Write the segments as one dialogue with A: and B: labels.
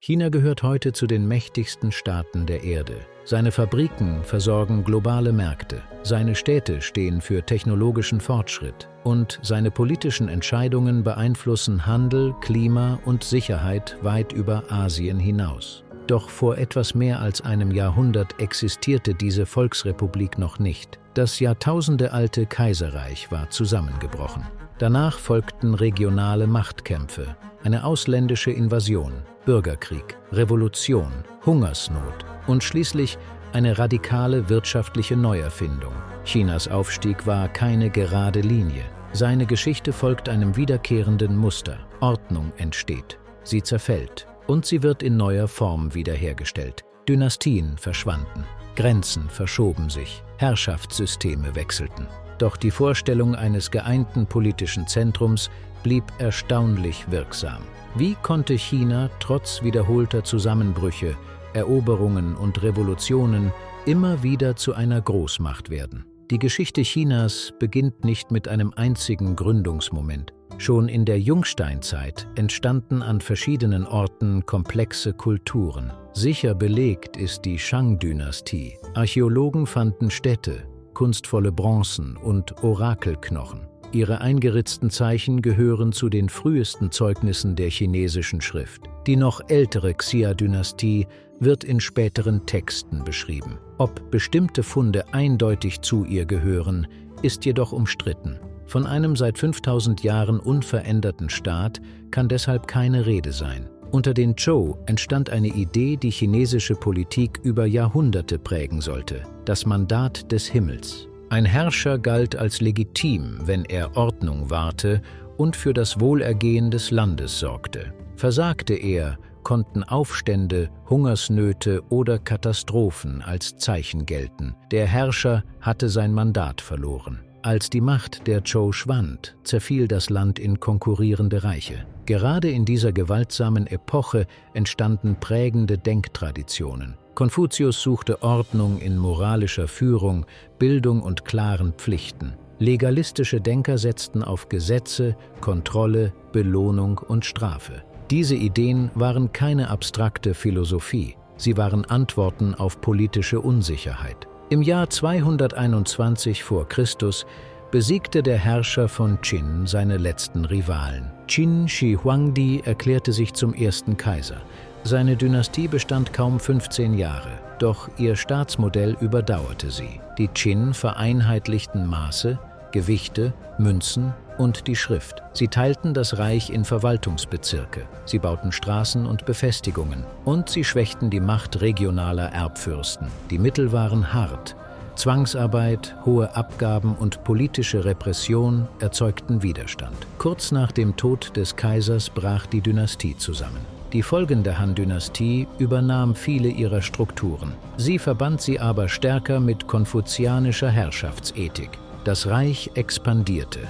A: China gehört heute zu den mächtigsten Staaten der Erde. Seine Fabriken versorgen globale Märkte, seine Städte stehen für technologischen Fortschritt und seine politischen Entscheidungen beeinflussen Handel, Klima und Sicherheit weit über Asien hinaus. Doch vor etwas mehr als einem Jahrhundert existierte diese Volksrepublik noch nicht. Das jahrtausendealte Kaiserreich war zusammengebrochen. Danach folgten regionale Machtkämpfe, eine ausländische Invasion, Bürgerkrieg, Revolution, Hungersnot und schließlich eine radikale wirtschaftliche Neuerfindung. Chinas Aufstieg war keine gerade Linie. Seine Geschichte folgt einem wiederkehrenden Muster. Ordnung entsteht, sie zerfällt und sie wird in neuer Form wiederhergestellt. Dynastien verschwanden, Grenzen verschoben sich, Herrschaftssysteme wechselten. Doch die Vorstellung eines geeinten politischen Zentrums blieb erstaunlich wirksam. Wie konnte China trotz wiederholter Zusammenbrüche, Eroberungen und Revolutionen immer wieder zu einer Großmacht werden? Die Geschichte Chinas beginnt nicht mit einem einzigen Gründungsmoment. Schon in der Jungsteinzeit entstanden an verschiedenen Orten komplexe Kulturen. Sicher belegt ist die Shang-Dynastie. Archäologen fanden Städte, kunstvolle Bronzen und Orakelknochen. Ihre eingeritzten Zeichen gehören zu den frühesten Zeugnissen der chinesischen Schrift. Die noch ältere Xia-Dynastie wird in späteren Texten beschrieben. Ob bestimmte Funde eindeutig zu ihr gehören, ist jedoch umstritten. Von einem seit 5000 Jahren unveränderten Staat kann deshalb keine Rede sein. Unter den Zhou entstand eine Idee, die chinesische Politik über Jahrhunderte prägen sollte: das Mandat des Himmels. Ein Herrscher galt als legitim, wenn er Ordnung wahrte und für das Wohlergehen des Landes sorgte. Versagte er, konnten Aufstände, Hungersnöte oder Katastrophen als Zeichen gelten. Der Herrscher hatte sein Mandat verloren. Als die Macht der Zhou schwand, zerfiel das Land in konkurrierende Reiche. Gerade in dieser gewaltsamen Epoche entstanden prägende Denktraditionen. Konfuzius suchte Ordnung in moralischer Führung, Bildung und klaren Pflichten. Legalistische Denker setzten auf Gesetze, Kontrolle, Belohnung und Strafe. Diese Ideen waren keine abstrakte Philosophie, sie waren Antworten auf politische Unsicherheit. Im Jahr 221 vor Christus besiegte der Herrscher von Qin seine letzten Rivalen. Qin Shi Huangdi erklärte sich zum ersten Kaiser. Seine Dynastie bestand kaum 15 Jahre, doch ihr Staatsmodell überdauerte sie. Die Qin vereinheitlichten Maße, Gewichte, Münzen und die Schrift. Sie teilten das Reich in Verwaltungsbezirke, sie bauten Straßen und Befestigungen und sie schwächten die Macht regionaler Erbfürsten. Die Mittel waren hart. Zwangsarbeit, hohe Abgaben und politische Repression erzeugten Widerstand. Kurz nach dem Tod des Kaisers brach die Dynastie zusammen. Die folgende Han-Dynastie übernahm viele ihrer Strukturen. Sie verband sie aber stärker mit konfuzianischer Herrschaftsethik. Das Reich expandierte.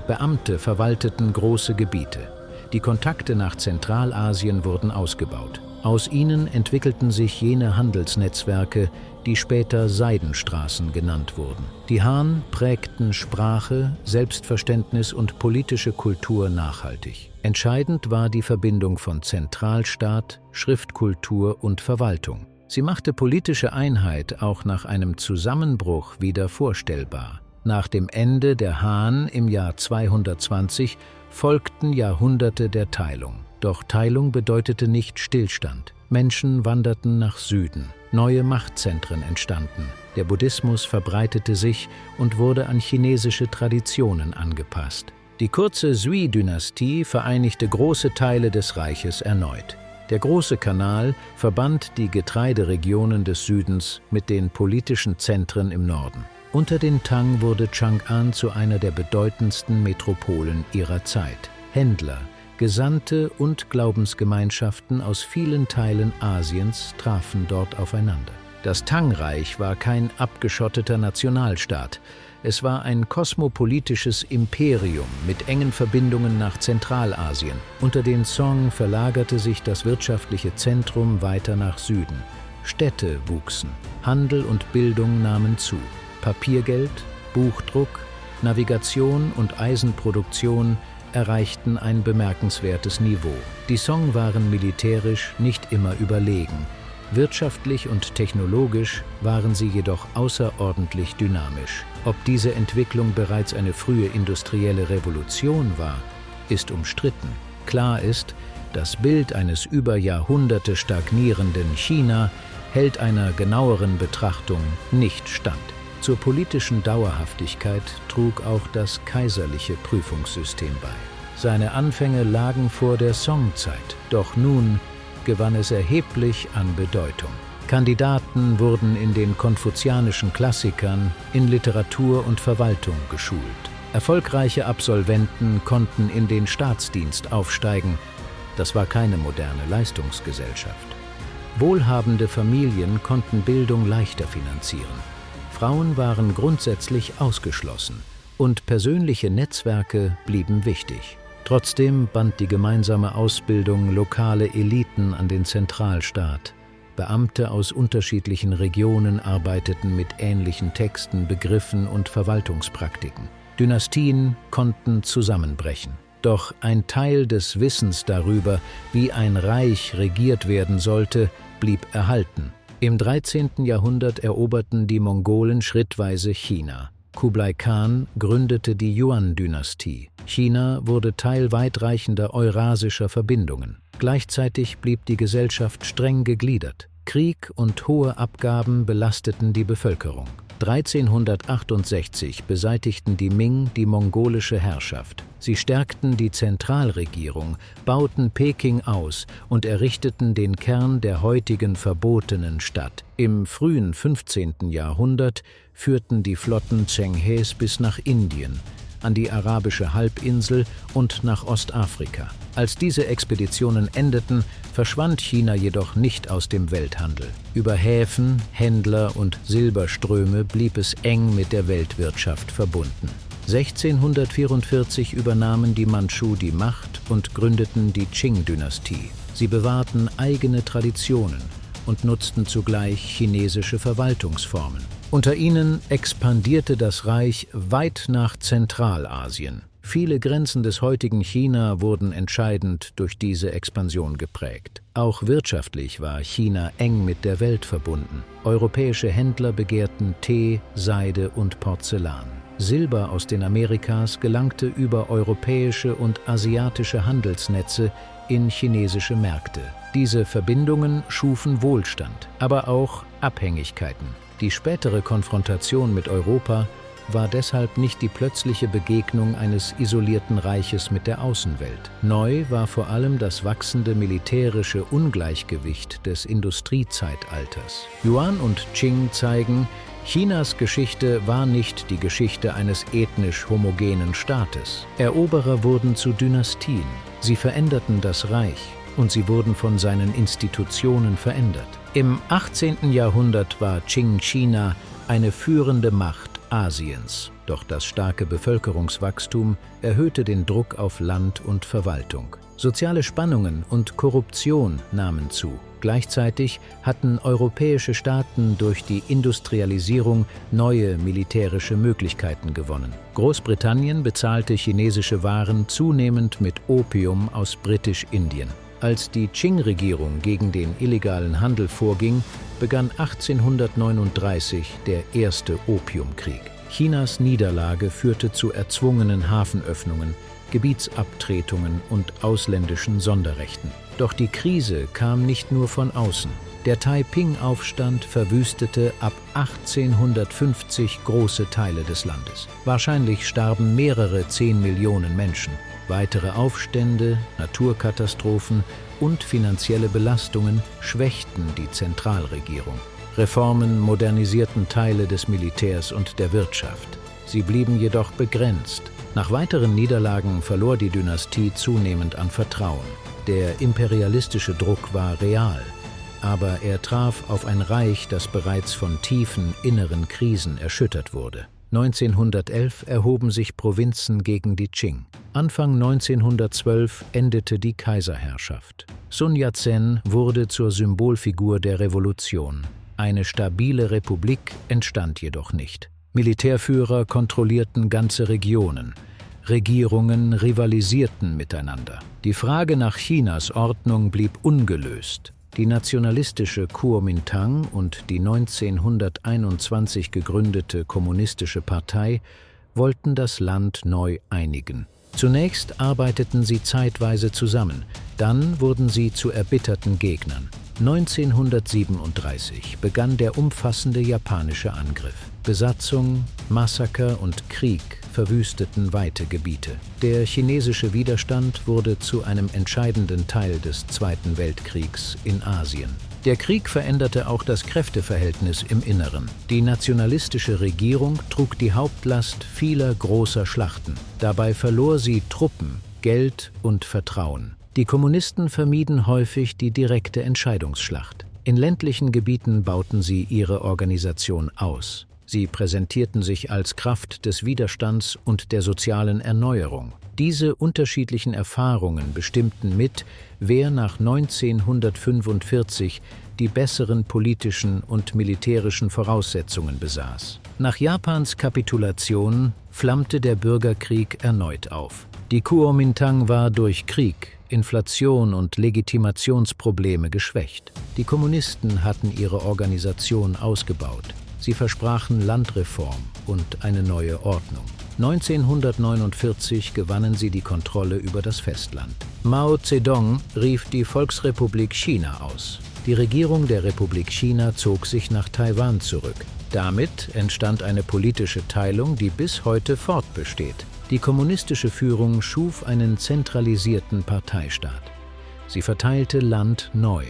A: Beamte verwalteten große Gebiete. Die Kontakte nach Zentralasien wurden ausgebaut. Aus ihnen entwickelten sich jene Handelsnetzwerke, die später Seidenstraßen genannt wurden. Die Han prägten Sprache, Selbstverständnis und politische Kultur nachhaltig. Entscheidend war die Verbindung von Zentralstaat, Schriftkultur und Verwaltung. Sie machte politische Einheit auch nach einem Zusammenbruch wieder vorstellbar. Nach dem Ende der Han im Jahr 220 folgten Jahrhunderte der Teilung. Doch Teilung bedeutete nicht Stillstand. Menschen wanderten nach Süden. Neue Machtzentren entstanden. Der Buddhismus verbreitete sich und wurde an chinesische Traditionen angepasst. Die kurze Sui-Dynastie vereinigte große Teile des Reiches erneut. Der Große Kanal verband die Getreideregionen des Südens mit den politischen Zentren im Norden. Unter den Tang wurde Chang'an zu einer der bedeutendsten Metropolen ihrer Zeit. Händler, Gesandte und Glaubensgemeinschaften aus vielen Teilen Asiens trafen dort aufeinander. Das Tang-Reich war kein abgeschotteter Nationalstaat. Es war ein kosmopolitisches Imperium mit engen Verbindungen nach Zentralasien. Unter den Song verlagerte sich das wirtschaftliche Zentrum weiter nach Süden. Städte wuchsen, Handel und Bildung nahmen zu. Papiergeld, Buchdruck, Navigation und Eisenproduktion erreichten ein bemerkenswertes Niveau. Die Song waren militärisch nicht immer überlegen. Wirtschaftlich und technologisch waren sie jedoch außerordentlich dynamisch. Ob diese Entwicklung bereits eine frühe industrielle Revolution war, ist umstritten. Klar ist, das Bild eines über Jahrhunderte stagnierenden China hält einer genaueren Betrachtung nicht stand. Zur politischen Dauerhaftigkeit trug auch das kaiserliche Prüfungssystem bei. Seine Anfänge lagen vor der Songzeit, doch nun gewann es erheblich an Bedeutung. Kandidaten wurden in den konfuzianischen Klassikern, in Literatur und Verwaltung geschult. Erfolgreiche Absolventen konnten in den Staatsdienst aufsteigen. Das war keine moderne Leistungsgesellschaft. Wohlhabende Familien konnten Bildung leichter finanzieren. Frauen waren grundsätzlich ausgeschlossen und persönliche Netzwerke blieben wichtig. Trotzdem band die gemeinsame Ausbildung lokale Eliten an den Zentralstaat. Beamte aus unterschiedlichen Regionen arbeiteten mit ähnlichen Texten, Begriffen und Verwaltungspraktiken. Dynastien konnten zusammenbrechen. Doch ein Teil des Wissens darüber, wie ein Reich regiert werden sollte, blieb erhalten. Im 13. Jahrhundert eroberten die Mongolen schrittweise China. Kublai Khan gründete die Yuan-Dynastie. China wurde Teil weitreichender eurasischer Verbindungen. Gleichzeitig blieb die Gesellschaft streng gegliedert. Krieg und hohe Abgaben belasteten die Bevölkerung. 1368 beseitigten die Ming die mongolische Herrschaft. Sie stärkten die Zentralregierung, bauten Peking aus und errichteten den Kern der heutigen verbotenen Stadt. Im frühen 15. Jahrhundert führten die Flotten Zhenghes bis nach Indien, an die arabische Halbinsel und nach Ostafrika. Als diese Expeditionen endeten, verschwand China jedoch nicht aus dem Welthandel. Über Häfen, Händler und Silberströme blieb es eng mit der Weltwirtschaft verbunden. 1644 übernahmen die Mandschu die Macht und gründeten die Qing-Dynastie. Sie bewahrten eigene Traditionen und nutzten zugleich chinesische Verwaltungsformen. Unter ihnen expandierte das Reich weit nach Zentralasien. Viele Grenzen des heutigen China wurden entscheidend durch diese Expansion geprägt. Auch wirtschaftlich war China eng mit der Welt verbunden. Europäische Händler begehrten Tee, Seide und Porzellan. Silber aus den Amerikas gelangte über europäische und asiatische Handelsnetze in chinesische Märkte. Diese Verbindungen schufen Wohlstand, aber auch Abhängigkeiten. Die spätere Konfrontation mit Europa war deshalb nicht die plötzliche Begegnung eines isolierten Reiches mit der Außenwelt. Neu war vor allem das wachsende militärische Ungleichgewicht des Industriezeitalters. Yuan und Qing zeigen, Chinas Geschichte war nicht die Geschichte eines ethnisch homogenen Staates. Eroberer wurden zu Dynastien. Sie veränderten das Reich und sie wurden von seinen Institutionen verändert. Im 18. Jahrhundert war Qing-China eine führende Macht Asiens. Doch das starke Bevölkerungswachstum erhöhte den Druck auf Land und Verwaltung. Soziale Spannungen und Korruption nahmen zu. Gleichzeitig hatten europäische Staaten durch die Industrialisierung neue militärische Möglichkeiten gewonnen. Großbritannien bezahlte chinesische Waren zunehmend mit Opium aus Britisch-Indien. Als die Qing-Regierung gegen den illegalen Handel vorging, begann 1839 der erste Opiumkrieg. Chinas Niederlage führte zu erzwungenen Hafenöffnungen, Gebietsabtretungen und ausländischen Sonderrechten. Doch die Krise kam nicht nur von außen. Der Taiping-Aufstand verwüstete ab 1850 große Teile des Landes. Wahrscheinlich starben mehrere 10 Millionen Menschen. Weitere Aufstände, Naturkatastrophen und finanzielle Belastungen schwächten die Zentralregierung. Reformen modernisierten Teile des Militärs und der Wirtschaft. Sie blieben jedoch begrenzt. Nach weiteren Niederlagen verlor die Dynastie zunehmend an Vertrauen. Der imperialistische Druck war real, aber er traf auf ein Reich, das bereits von tiefen inneren Krisen erschüttert wurde. 1911 erhoben sich Provinzen gegen die Qing. Anfang 1912 endete die Kaiserherrschaft. Sun Yat-sen wurde zur Symbolfigur der Revolution. Eine stabile Republik entstand jedoch nicht. Militärführer kontrollierten ganze Regionen. Regierungen rivalisierten miteinander. Die Frage nach Chinas Ordnung blieb ungelöst. Die nationalistische Kuomintang und die 1921 gegründete Kommunistische Partei wollten das Land neu einigen. Zunächst arbeiteten sie zeitweise zusammen, dann wurden sie zu erbitterten Gegnern. 1937 begann der umfassende japanische Angriff. Besatzung, Massaker und Krieg verwüsteten weite Gebiete. Der chinesische Widerstand wurde zu einem entscheidenden Teil des Zweiten Weltkriegs in Asien. Der Krieg veränderte auch das Kräfteverhältnis im Inneren. Die nationalistische Regierung trug die Hauptlast vieler großer Schlachten. Dabei verlor sie Truppen, Geld und Vertrauen. Die Kommunisten vermieden häufig die direkte Entscheidungsschlacht. In ländlichen Gebieten bauten sie ihre Organisation aus. Sie präsentierten sich als Kraft des Widerstands und der sozialen Erneuerung. Diese unterschiedlichen Erfahrungen bestimmten mit, wer nach 1945 die besseren politischen und militärischen Voraussetzungen besaß. Nach Japans Kapitulation flammte der Bürgerkrieg erneut auf. Die Kuomintang war durch Krieg, Inflation und Legitimationsprobleme geschwächt. Die Kommunisten hatten ihre Organisation ausgebaut. Sie versprachen Landreform und eine neue Ordnung. 1949 gewannen sie die Kontrolle über das Festland. Mao Zedong rief die Volksrepublik China aus. Die Regierung der Republik China zog sich nach Taiwan zurück. Damit entstand eine politische Teilung, die bis heute fortbesteht. Die kommunistische Führung schuf einen zentralisierten Parteistaat. Sie verteilte Land neu.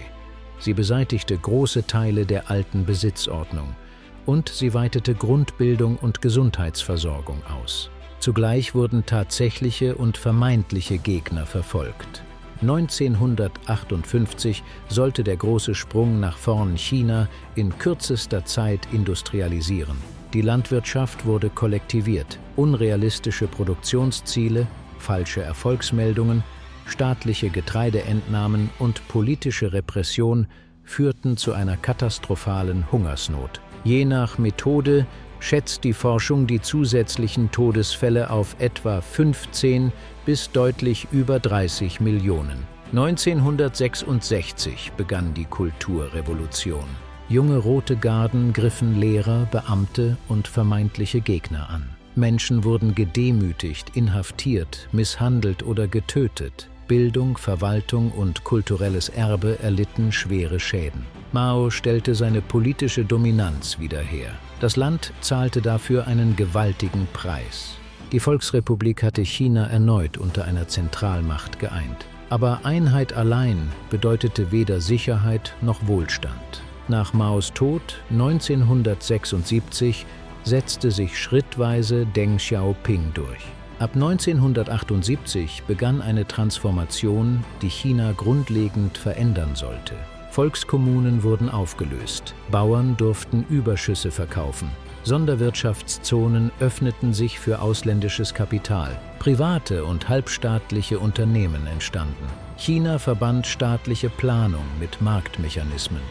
A: Sie beseitigte große Teile der alten Besitzordnung. Und sie weitete Grundbildung und Gesundheitsversorgung aus. Zugleich wurden tatsächliche und vermeintliche Gegner verfolgt. 1958 sollte der große Sprung nach vorn China in kürzester Zeit industrialisieren. Die Landwirtschaft wurde kollektiviert. Unrealistische Produktionsziele, falsche Erfolgsmeldungen, staatliche Getreideentnahmen und politische Repression führten zu einer katastrophalen Hungersnot. Je nach Methode schätzt die Forschung die zusätzlichen Todesfälle auf etwa 15 bis deutlich über 30 Millionen. 1966 begann die Kulturrevolution. Junge Rote Garden griffen Lehrer, Beamte und vermeintliche Gegner an. Menschen wurden gedemütigt, inhaftiert, misshandelt oder getötet. Bildung, Verwaltung und kulturelles Erbe erlitten schwere Schäden. Mao stellte seine politische Dominanz wieder her. Das Land zahlte dafür einen gewaltigen Preis. Die Volksrepublik hatte China erneut unter einer Zentralmacht geeint. Aber Einheit allein bedeutete weder Sicherheit noch Wohlstand. Nach Maos Tod 1976 setzte sich schrittweise Deng Xiaoping durch. Ab 1978 begann eine Transformation, die China grundlegend verändern sollte. Volkskommunen wurden aufgelöst, Bauern durften Überschüsse verkaufen, Sonderwirtschaftszonen öffneten sich für ausländisches Kapital, private und halbstaatliche Unternehmen entstanden. China verband staatliche Planung mit Marktmechanismen.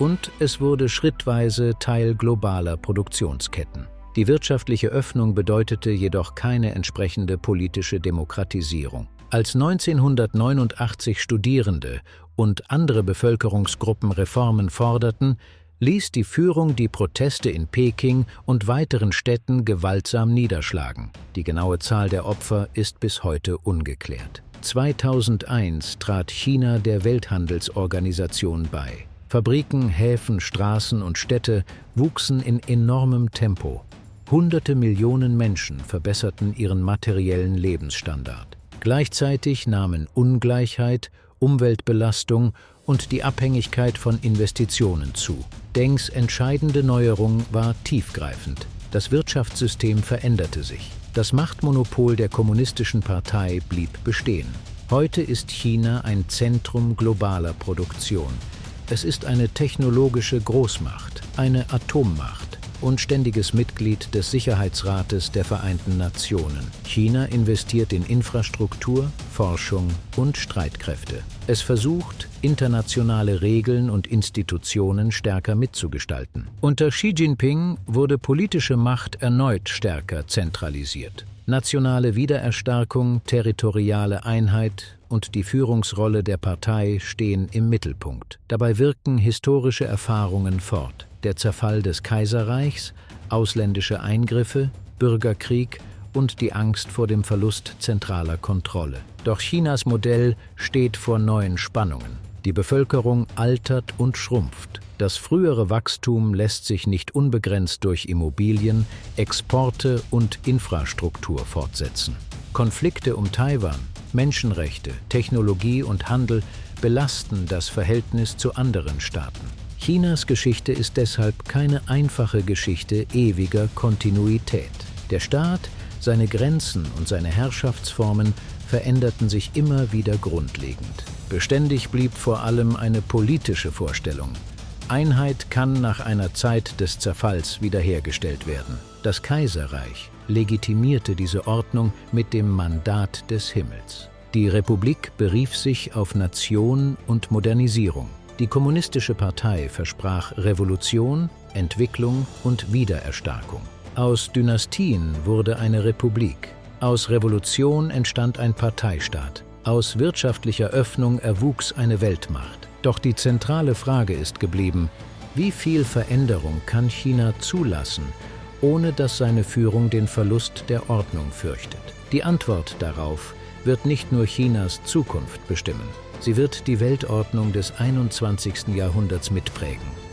A: Und es wurde schrittweise Teil globaler Produktionsketten. Die wirtschaftliche Öffnung bedeutete jedoch keine entsprechende politische Demokratisierung. Als 1989 Studierende und andere Bevölkerungsgruppen Reformen forderten, ließ die Führung die Proteste in Peking und weiteren Städten gewaltsam niederschlagen. Die genaue Zahl der Opfer ist bis heute ungeklärt. 2001 trat China der Welthandelsorganisation bei. Fabriken, Häfen, Straßen und Städte wuchsen in enormem Tempo. Hunderte Millionen Menschen verbesserten ihren materiellen Lebensstandard. Gleichzeitig nahmen Ungleichheit, Umweltbelastung und die Abhängigkeit von Investitionen zu. Dengs entscheidende Neuerung war tiefgreifend. Das Wirtschaftssystem veränderte sich. Das Machtmonopol der Kommunistischen Partei blieb bestehen. Heute ist China ein Zentrum globaler Produktion. Es ist eine technologische Großmacht, eine Atommacht und ständiges Mitglied des Sicherheitsrates der Vereinten Nationen. China investiert in Infrastruktur, Forschung und Streitkräfte. Es versucht, internationale Regeln und Institutionen stärker mitzugestalten. Unter Xi Jinping wurde politische Macht erneut stärker zentralisiert. Nationale Wiedererstarkung, territoriale Einheit und die Führungsrolle der Partei stehen im Mittelpunkt. Dabei wirken historische Erfahrungen fort: der Zerfall des Kaiserreichs, ausländische Eingriffe, Bürgerkrieg und die Angst vor dem Verlust zentraler Kontrolle. Doch Chinas Modell steht vor neuen Spannungen. Die Bevölkerung altert und schrumpft. Das frühere Wachstum lässt sich nicht unbegrenzt durch Immobilien, Exporte und Infrastruktur fortsetzen. Konflikte um Taiwan, Menschenrechte, Technologie und Handel belasten das Verhältnis zu anderen Staaten. Chinas Geschichte ist deshalb keine einfache Geschichte ewiger Kontinuität. Der Staat, seine Grenzen und seine Herrschaftsformen veränderten sich immer wieder grundlegend. Beständig blieb vor allem eine politische Vorstellung: Einheit kann nach einer Zeit des Zerfalls wiederhergestellt werden. Das Kaiserreich legitimierte diese Ordnung mit dem Mandat des Himmels. Die Republik berief sich auf Nation und Modernisierung. Die Kommunistische Partei versprach Revolution, Entwicklung und Wiedererstarkung. Aus Dynastien wurde eine Republik. Aus Revolution entstand ein Parteistaat. Aus wirtschaftlicher Öffnung erwuchs eine Weltmacht. Doch die zentrale Frage ist geblieben: Wie viel Veränderung kann China zulassen, ohne dass seine Führung den Verlust der Ordnung fürchtet? Die Antwort darauf wird nicht nur Chinas Zukunft bestimmen. Sie wird die Weltordnung des 21. Jahrhunderts mitprägen.